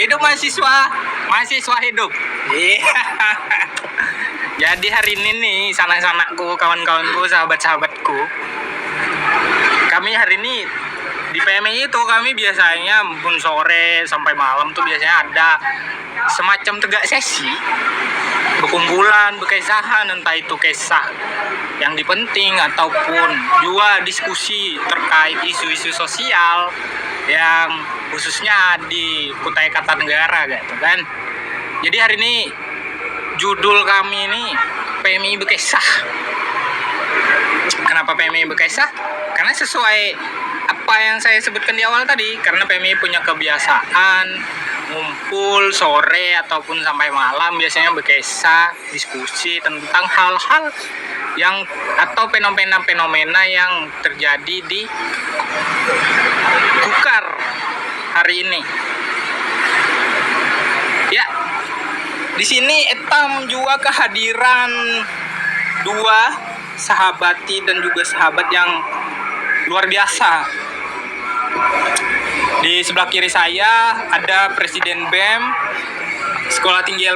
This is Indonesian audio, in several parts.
Hidup mahasiswa, mahasiswa hidup. Iya. Jadi hari ini nih, sanak-sanakku, kawan-kawanku, sahabat-sahabatku, kami hari ini di PMI itu kami biasanya pun sore sampai malam tuh biasanya ada semacam tegak sesi, berkumpulan, berkesahan, entah itu kisah yang dipenting ataupun juga diskusi terkait isu-isu sosial yang khususnya di Kutai Kartanegara gitu kan. Jadi hari ini judul kami ini PMI Berkisah. Kenapa PMI Berkisah? Karena sesuai apa yang saya sebutkan di awal tadi, karena PMI punya kebiasaan ngumpul sore ataupun sampai malam biasanya berkisah, diskusi tentang hal-hal yang atau fenomena-fenomena yang terjadi di Kukar hari ini. Ya, di sini etam juga kehadiran dua sahabati dan juga sahabat yang luar biasa. Di sebelah kiri saya ada Presiden BEM Sekolah Tinggi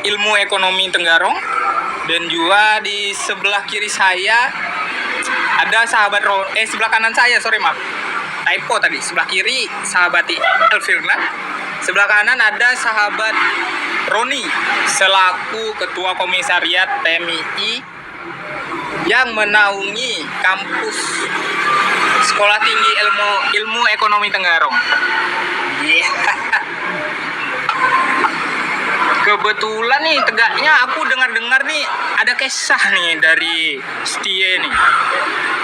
Ilmu Ekonomi Tenggarong, dan juga di sebelah kiri saya ada sebelah kanan saya, typo tadi, sebelah kiri sahabati Elvirna, sebelah kanan ada sahabat Roni selaku Ketua Komisariat PMI yang menaungi kampus Sekolah Tinggi Ilmu Ekonomi Tenggarong. Kebetulan nih tegaknya aku dengar nih ada kisah nih dari Setie nih.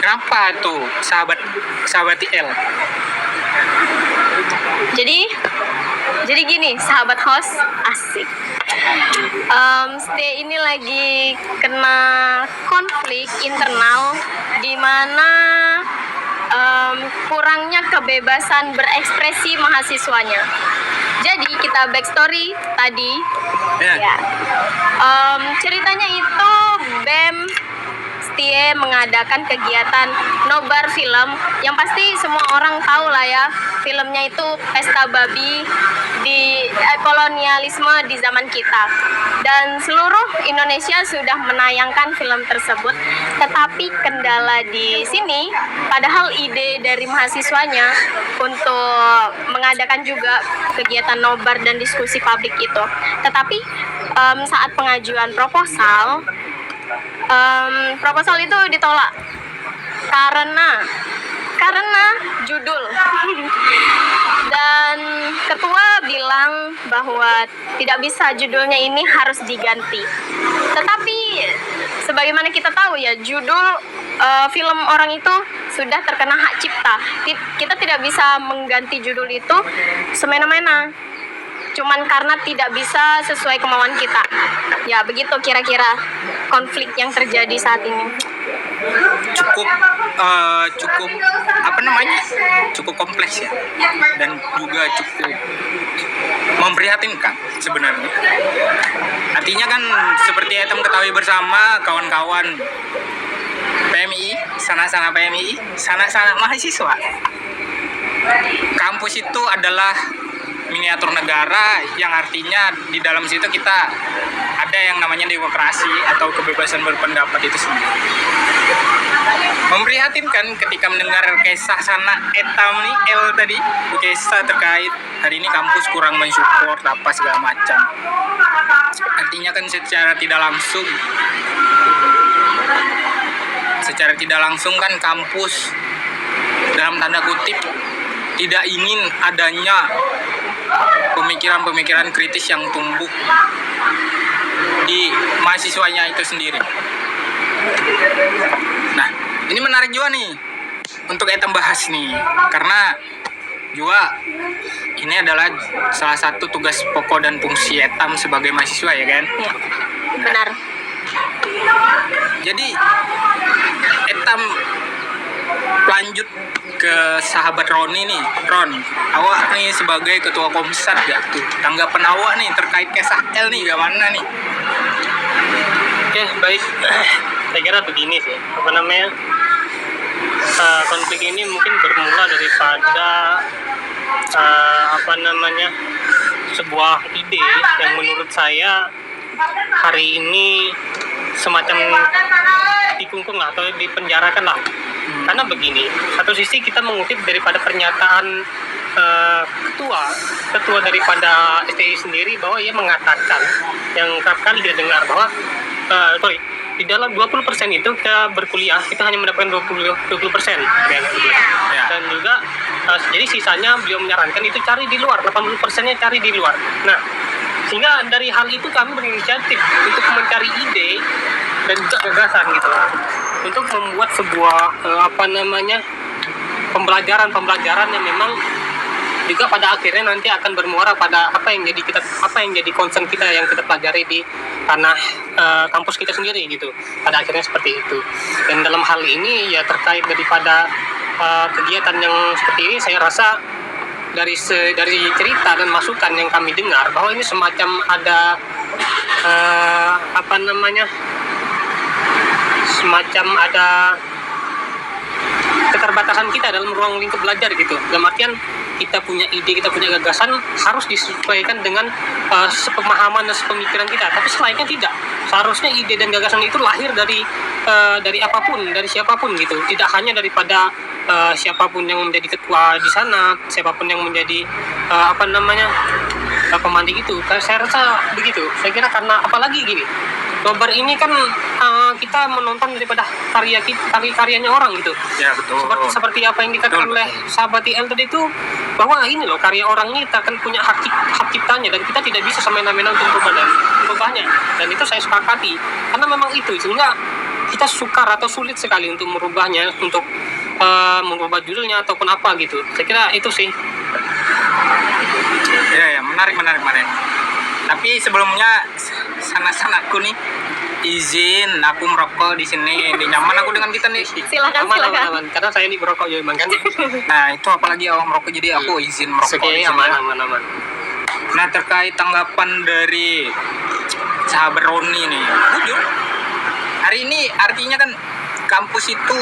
Kenapa tuh sahabat IL? Jadi gini, sahabat host, asik. Setie ini lagi kena konflik internal di mana kurangnya kebebasan berekspresi mahasiswanya. Jadi kita backstory tadi, ya. Ceritanya itu BEM Setie mengadakan kegiatan nobar film yang pasti semua orang tahu lah ya, filmnya itu Pesta Babi di kolonialisme di zaman kita, dan seluruh Indonesia sudah menayangkan film tersebut. Tetapi kendala di sini, padahal ide dari mahasiswanya untuk mengadakan juga kegiatan nobar dan diskusi publik itu, tetapi saat pengajuan proposal itu ditolak karena judul. Dan ketua bilang bahwa tidak bisa, judulnya ini harus diganti. Tetapi sebagaimana kita tahu ya, judul film orang itu sudah terkena hak cipta. Kita tidak bisa mengganti judul itu semena-mena, cuman karena tidak bisa sesuai kemauan kita. Ya begitu kira-kira konflik yang terjadi saat ini. Cukup kompleks ya, dan juga cukup memprihatinkan sebenarnya. Artinya kan seperti Etam ketahui bersama, kawan-kawan PMI, sanak-sanak PMI, sanak-sanak mahasiswa, kampus itu adalah miniatur negara, yang artinya di dalam situ kita ada yang namanya demokrasi atau kebebasan berpendapat itu sendiri. Memprihatinkan ketika mendengar kisah sana Etam nih L tadi, kisah terkait hari ini kampus kurang mensupport apa segala macam. Artinya kan secara tidak langsung kan kampus dalam tanda kutip tidak ingin adanya pemikiran-pemikiran kritis yang tumbuh di mahasiswanya itu sendiri. Nah, ini menarik juga nih untuk Etam bahas nih, karena juga ini adalah salah satu tugas pokok dan fungsi Etam sebagai mahasiswa, ya kan? Ya, benar. Jadi Etam lanjut ke sahabat Roni nih. Ron, awak nih sebagai ketua komsat gak tuh, tanggapan awak nih terkait kisah L nih gimana nih? Oke, baik. Saya kira begini sih, konflik ini mungkin bermula daripada sebuah ide yang menurut saya hari ini semacam dikungkung lah atau dipenjarakan lah. Karena begini, satu sisi kita mengutip daripada pernyataan ketua daripada STI sendiri, bahwa ia mengatakan yang kerap kali dia dengar bahwa di dalam 20% itu kita berkuliah, kita hanya mendapatkan 20%. Dan juga jadi sisanya beliau menyarankan itu cari di luar, 80%-nya cari di luar. Nah, sehingga dari hal itu kami berinisiatif untuk mencari ide dan juga gagasan gitu, untuk membuat sebuah pembelajaran yang memang juga pada akhirnya nanti akan bermuara pada apa yang jadi concern kita yang kita pelajari di tanah kampus kita sendiri gitu. Pada akhirnya seperti itu. Dan dalam hal ini ya terkait daripada kegiatan yang seperti ini, saya rasa dari cerita dan masukan yang kami dengar bahwa ini semacam ada semacam ada keterbatasan kita dalam ruang lingkup belajar gitu. Dalam artian kita punya ide, kita punya gagasan, harus disesuaikan dengan sepemahaman dan sepemikiran kita. Tapi selainnya tidak. Seharusnya ide dan gagasan itu lahir dari apapun, dari siapapun gitu. Tidak hanya daripada siapapun yang menjadi ketua di sana, siapapun yang menjadi pemantik itu. Saya rasa begitu. Saya kira karena apalagi gini, nobar ini kan kita menonton daripada karyanya orang gitu. Ya betul. Seperti apa yang dikatakan oleh sahabat IL tadi itu, bahwa ini loh karya orang ini akan punya hak ciptanya, dan kita tidak bisa semena-mena untuk merubahnya. Dan itu saya sepakati, karena memang itu, sehingga kita sukar atau sulit sekali untuk merubahnya, untuk merubah judulnya ataupun apa gitu. Saya kira itu sih. Ya, menarik. Tapi sebelumnya sana-sanaku nih, izin aku merokok di sini. Ini nyaman aku dengan kita nih. Silakan. Aman. Karena saya ini merokok ya emang kan. Nah, itu apalagi awak merokok, jadi aku izin merokok di sini. Aman. Nah, terkait tanggapan dari sahabat Roni nih, jujur hari ini artinya kan kampus itu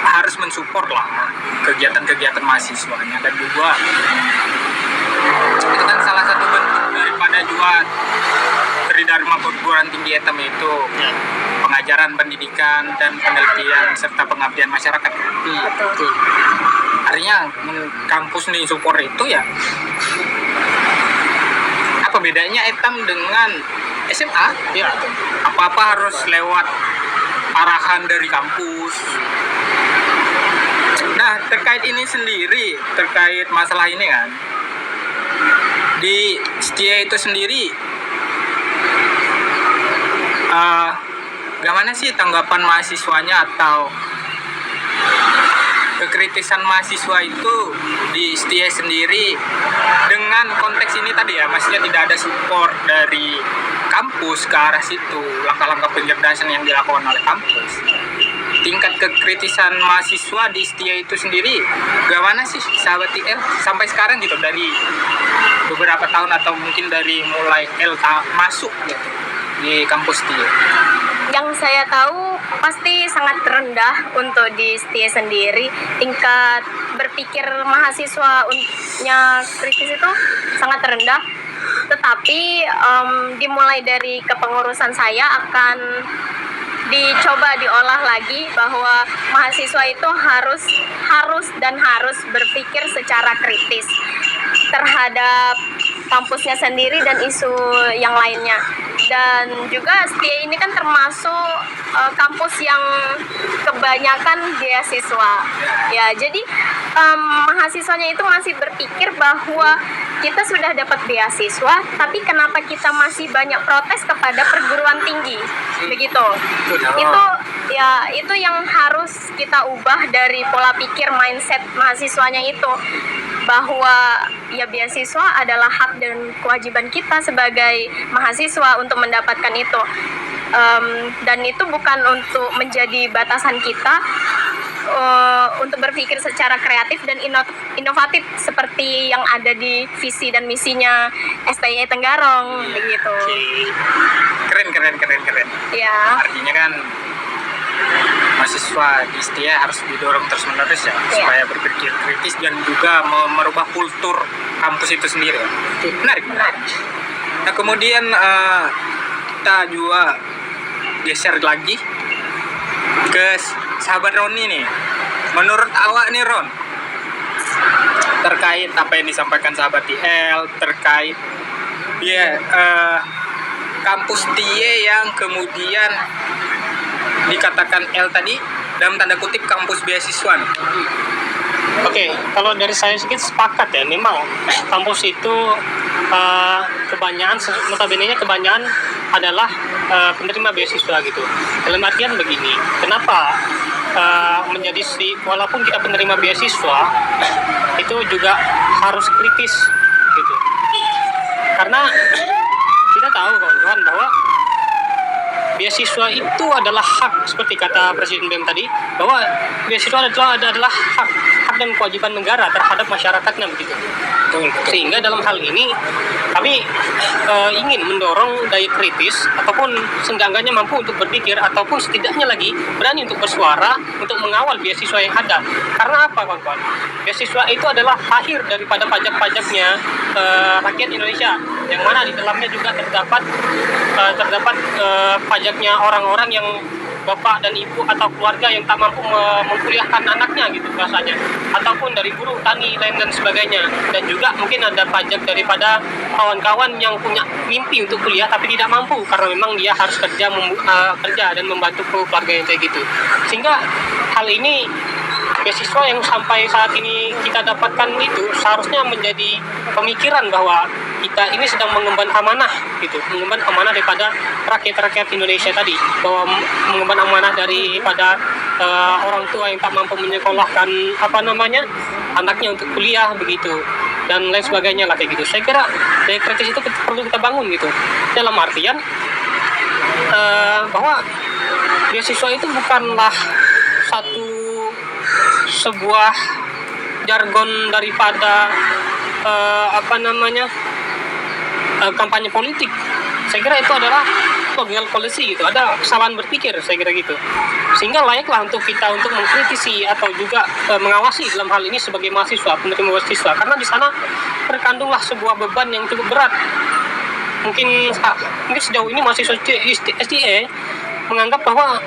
harus mensupport lah kegiatan-kegiatan mahasiswanya, dan juga itu kan salah satu bentuk daripada juga Tridharma Perguruan Tinggi ETAM itu pengajaran, pendidikan, dan penelitian serta pengabdian masyarakat. Betul. Artinya kampus nih support itu ya, apa bedanya ETAM dengan SMA? Ya, apa-apa harus lewat arahan dari kampus. Nah, terkait ini sendiri, terkait masalah ini kan, di STIA itu sendiri, gimana sih tanggapan mahasiswanya atau kekritisan mahasiswa itu di STIA sendiri dengan konteks ini tadi ya, maksudnya tidak ada support dari kampus ke arah situ, langkah-langkah pencerdasan yang dilakukan oleh kampus. Tingkat kekritisan mahasiswa di STIA itu sendiri gimana sih sahabat IL sampai sekarang gitu, dari beberapa tahun atau mungkin dari mulai L masuk gitu di kampus STIA? Yang saya tahu pasti sangat rendah untuk di STIA sendiri. Tingkat berpikir mahasiswanya kritis itu sangat rendah. Tetapi dimulai dari kepengurusan saya akan dicoba diolah lagi bahwa mahasiswa itu harus berpikir secara kritis terhadap kampusnya sendiri dan isu yang lainnya. Dan juga STIA ini kan termasuk kampus yang kebanyakan beasiswa ya, jadi mahasiswanya itu masih berpikir bahwa kita sudah dapat beasiswa, tapi kenapa kita masih banyak protes kepada perguruan tinggi begitu. Itu yang harus kita ubah dari pola pikir mindset mahasiswanya itu, bahwa ya beasiswa adalah hak dan kewajiban kita sebagai mahasiswa untuk mendapatkan itu, dan itu bukan untuk menjadi batasan kita untuk berpikir secara kreatif dan inovatif seperti yang ada di visi dan misinya STIA Tenggarong begitu. Keren. Ya. Artinya kan mahasiswa di STIA harus didorong terus menerus ya, supaya berpikir kritis dan juga merubah kultur kampus itu sendiri. Menarik. Nah kemudian kita juga geser lagi ke sahabat Roni nih. Menurut awak nih Ron, terkait apa yang disampaikan sahabat TL terkait kampus TIE yang kemudian dikatakan L tadi dalam tanda kutip kampus beasiswa nih. Oke, kalau dari saya sedikit sepakat ya, memang kampus itu kebanyakan, notabene-nya kebanyakan adalah penerima beasiswa gitu. Dalam artian begini, kenapa menjadi walaupun kita penerima beasiswa itu juga harus kritis gitu. Karena kita tahu kawan-kawan bahwa beasiswa itu adalah hak, seperti kata Presiden BEM tadi, bahwa beasiswa adalah hak dan kewajiban negara terhadap masyarakatnya begitu. Sehingga dalam hal ini kami ingin mendorong daya kritis ataupun seenggaknya mampu untuk berpikir ataupun setidaknya lagi berani untuk bersuara untuk mengawal beasiswa yang ada. Karena apa kawan-kawan? Beasiswa itu adalah akhir daripada pajak-pajaknya rakyat Indonesia, yang mana di dalamnya juga terdapat pajaknya orang-orang yang bapak dan ibu atau keluarga yang tak mampu mengkuliahkan anaknya gitu bahasanya, ataupun dari buruh, tani, lain dan sebagainya. Dan juga mungkin ada pajak daripada kawan-kawan yang punya mimpi untuk kuliah tapi tidak mampu karena memang dia harus kerja dan membantu keluarga yang kayak gitu. Sehingga hal ini, beasiswa yang sampai saat ini kita dapatkan itu seharusnya menjadi pemikiran bahwa kita ini sedang mengemban amanah gitu, mengemban amanah daripada rakyat-rakyat Indonesia tadi, bahwa mengemban amanah daripada orang tua yang tak mampu menyekolahkan anaknya untuk kuliah begitu dan lain sebagainya lah kayak gitu. Saya kira daya kritis itu perlu kita bangun gitu, dalam artian bahwa beasiswa itu bukanlah sebuah jargon daripada kampanye politik. Saya kira itu adalah logical policy gitu, ada kesalahan berpikir, saya kira gitu. Sehingga layaklah untuk kita untuk mengkritisi atau juga mengawasi dalam hal ini sebagai mahasiswa, penerima beasiswa, karena di sana terkandunglah sebuah beban yang cukup berat. Mungkin sejauh ini mahasiswa STE menganggap bahwa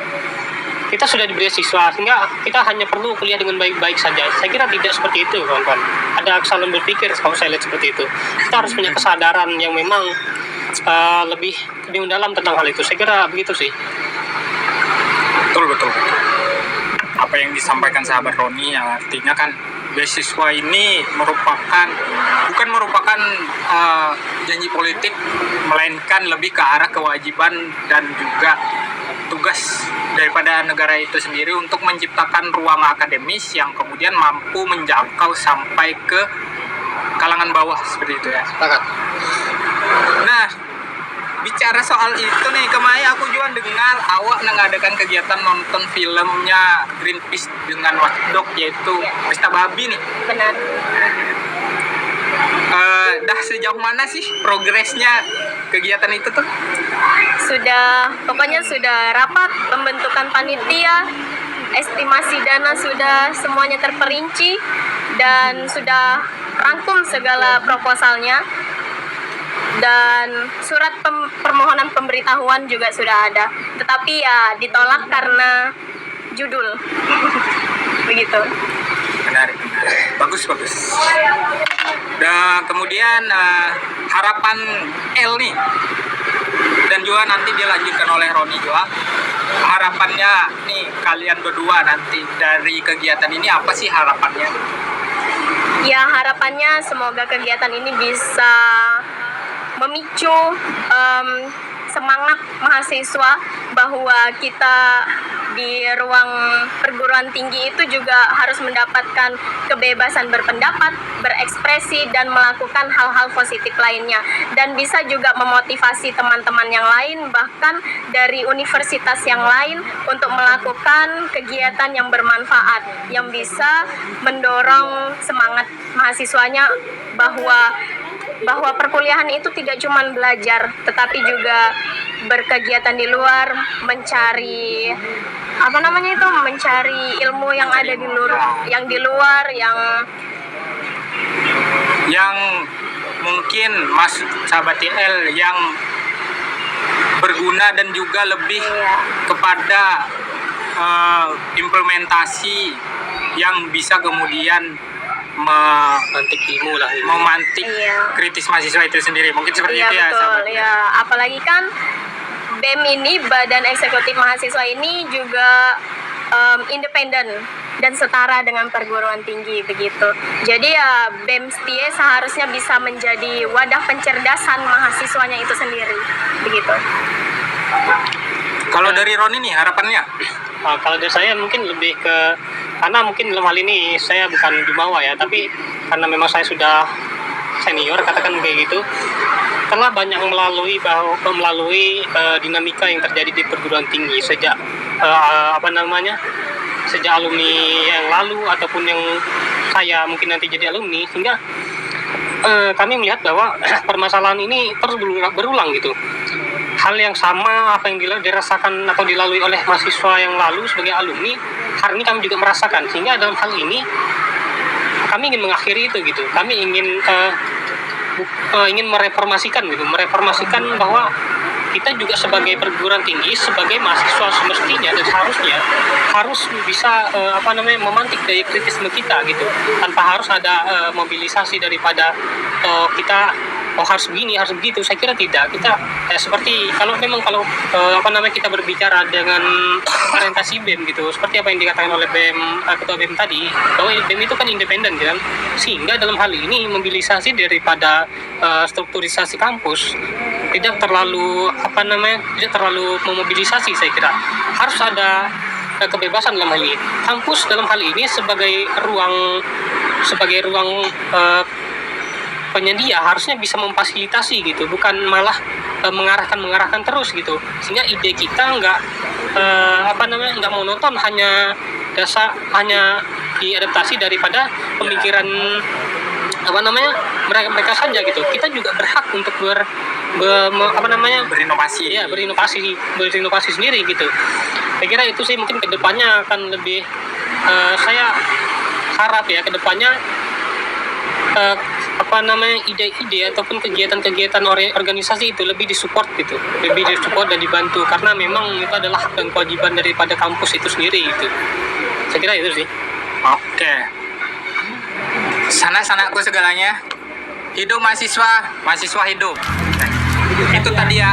kita sudah diberi beasiswa sehingga kita hanya perlu kuliah dengan baik-baik saja. Saya kira tidak seperti itu, kawan-kawan. Ada kesalahan berpikir kalau saya lihat seperti itu. Kita harus punya kesadaran yang memang lebih mendalam tentang hal itu. Saya kira begitu sih. Betul. Apa yang disampaikan sahabat Roni, yang artinya kan beasiswa ini bukan merupakan janji politik, melainkan lebih ke arah kewajiban dan juga tugas daripada negara itu sendiri untuk menciptakan ruang akademis yang kemudian mampu menjangkau sampai ke kalangan bawah seperti itu ya. Nah, bicara soal itu nih, kemarin aku juga dengar awak mengadakan kegiatan nonton filmnya Greenpeace dengan Watchdog, yaitu Pesta Babi nih. Benar. Dah sejauh mana sih progresnya kegiatan itu tuh? Pokoknya sudah rapat pembentukan panitia, estimasi dana sudah semuanya terperinci dan sudah rangkum segala proposalnya, dan surat permohonan pemberitahuan juga sudah ada, tetapi ya ditolak karena judul. Begitu. Menarik. Bagus. Dan kemudian harapan L nih, dan juga nanti dilanjutkan oleh Roni juga. Harapannya nih kalian berdua nanti dari kegiatan ini apa sih harapannya? Ya, harapannya semoga kegiatan ini bisa memicu semangat mahasiswa bahwa kita di ruang perguruan tinggi itu juga harus mendapatkan kebebasan berpendapat, berekspresi, dan melakukan hal-hal positif lainnya. Dan bisa juga memotivasi teman-teman yang lain, bahkan dari universitas yang lain, untuk melakukan kegiatan yang bermanfaat, yang bisa mendorong semangat mahasiswanya bahwa bahwa perkuliahan itu tidak cuma belajar, tetapi juga berkegiatan di luar, mencari apa namanya itu, mencari ilmu yang ada di luar, yang mungkin Mas sahabat TL yang berguna dan juga lebih kepada implementasi yang bisa kemudian Mantik ilmu lah. memantik kritis mahasiswa itu sendiri. Mungkin seperti Iya itu ya, betul, sahabat. ya. Apalagi kan BEM ini, Badan Eksekutif Mahasiswa ini juga independen dan setara dengan perguruan tinggi begitu. Jadi ya BEM STIE seharusnya bisa menjadi wadah pencerdasan mahasiswanya itu sendiri begitu. Kalau dari Roni nih harapannya? Kalau dari saya mungkin lebih ke, karena mungkin dalam hal ini saya bukan jumawa ya, tapi karena memang saya sudah senior katakan kayak gitu, karena banyak melalui dinamika yang terjadi di perguruan tinggi sejak sejak alumni yang lalu ataupun yang saya mungkin nanti jadi alumni, sehingga kami melihat bahwa permasalahan ini terus berulang gitu. Hal yang sama apa yang dirasakan atau dilalui oleh mahasiswa yang lalu sebagai alumni, hari ini kami juga merasakan, sehingga dalam hal ini kami ingin mengakhiri itu gitu. Kami ingin mereformasikan bahwa kita juga sebagai perguruan tinggi, sebagai mahasiswa semestinya dan seharusnya harus bisa memantik daya kritisme kita gitu, tanpa harus ada mobilisasi daripada kita harus begini, harus begitu. Saya kira tidak. Kita seperti kalau kita berbicara dengan orientasi BEM gitu, seperti apa yang dikatakan oleh ketua BEM tadi, bahwa BEM itu kan independen kan, sehingga dalam hal ini mobilisasi daripada strukturisasi kampus tidak terlalu memobilisasi. Saya kira harus ada kebebasan dalam hal ini. Kampus dalam hal ini sebagai ruang penyedia harusnya bisa memfasilitasi gitu, bukan malah mengarahkan terus gitu, sehingga ide kita nggak monoton, hanya diadaptasi daripada pemikiran mereka saja gitu. Kita juga berhak untuk berinovasi sendiri gitu. Saya kira itu sih mungkin kedepannya akan lebih saya harap ya kedepannya ide-ide ataupun kegiatan-kegiatan organisasi itu lebih disupport dan dibantu, karena memang itu adalah hak dan kewajiban daripada kampus itu sendiri gitu. Saya kira itu sih. Oke. Sanak-sanakku segalanya, hidup mahasiswa hidup. Itu tadi ya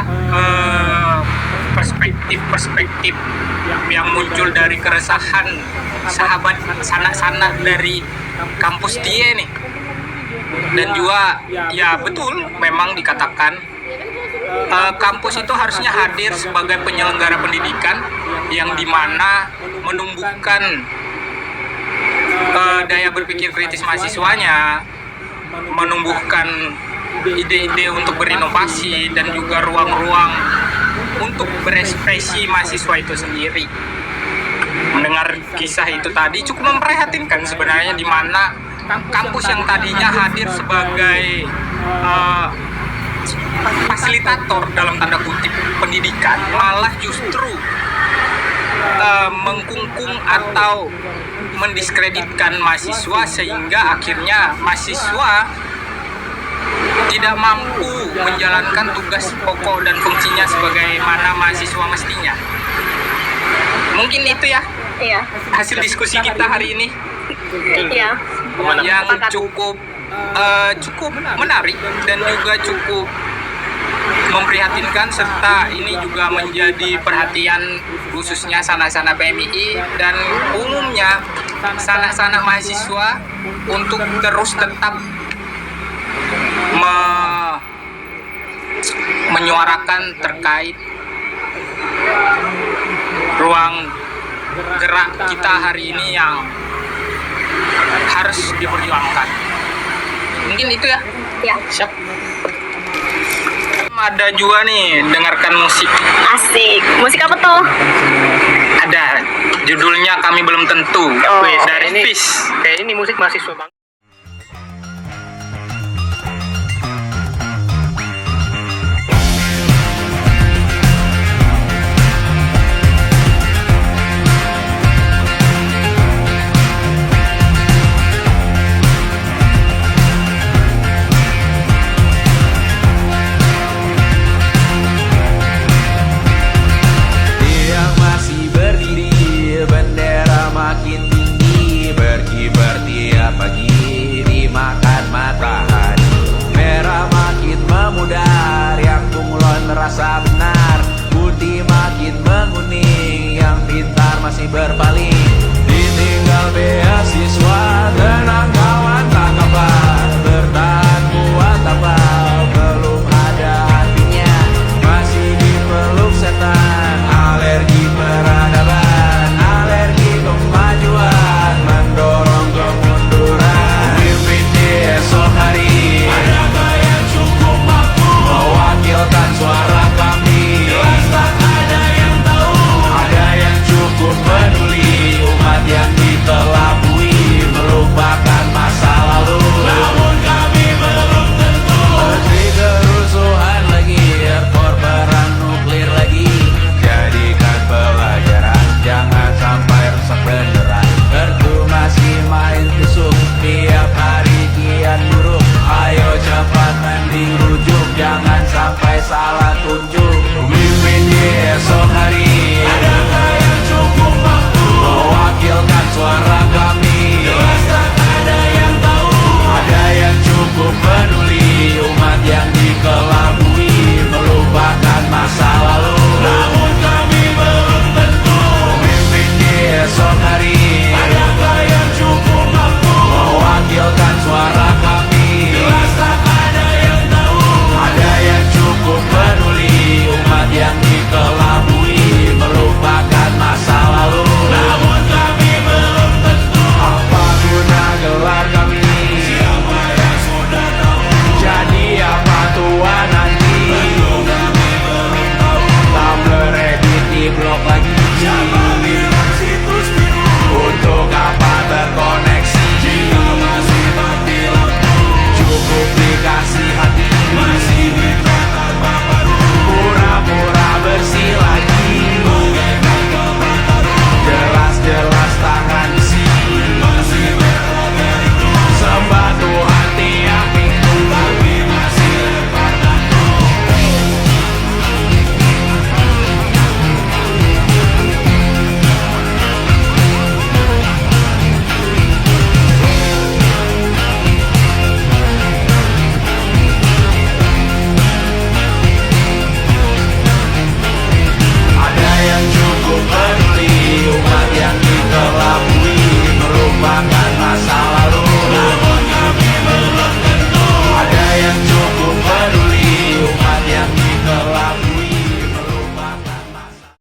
perspektif yang muncul dari keresahan sahabat sanak-sanak dari kampus dia nih. Dan juga ya betul memang dikatakan kampus itu harusnya hadir sebagai penyelenggara pendidikan yang dimana menumbuhkan daya berpikir kritis mahasiswanya, menumbuhkan ide-ide untuk berinovasi dan juga ruang-ruang untuk berekspresi mahasiswa itu sendiri. Mendengar kisah itu tadi cukup memprihatinkan sebenarnya, di mana kampus yang tadinya hadir sebagai fasilitator dalam tanda kutip pendidikan malah justru mengkungkung atau mendiskreditkan mahasiswa, sehingga akhirnya mahasiswa tidak mampu menjalankan tugas pokok dan fungsinya sebagaimana mahasiswa mestinya. Mungkin itu ya hasil diskusi kita hari ini. Iya. Yang cukup menarik dan juga cukup memprihatinkan, serta ini juga menjadi perhatian khususnya sanak-sanak PMII dan umumnya sanak-sanak mahasiswa untuk terus tetap menyuarakan terkait ruang gerak kita hari ini yang harus diperjuangkan. Mungkin itu ya. Ya. Siap. Ada juga nih dengarkan musik. Asik. Musik apa tuh? Ada. Judulnya kami belum tentu. Oh, dari ini Fish. kayak ini musik mahasiswa bang.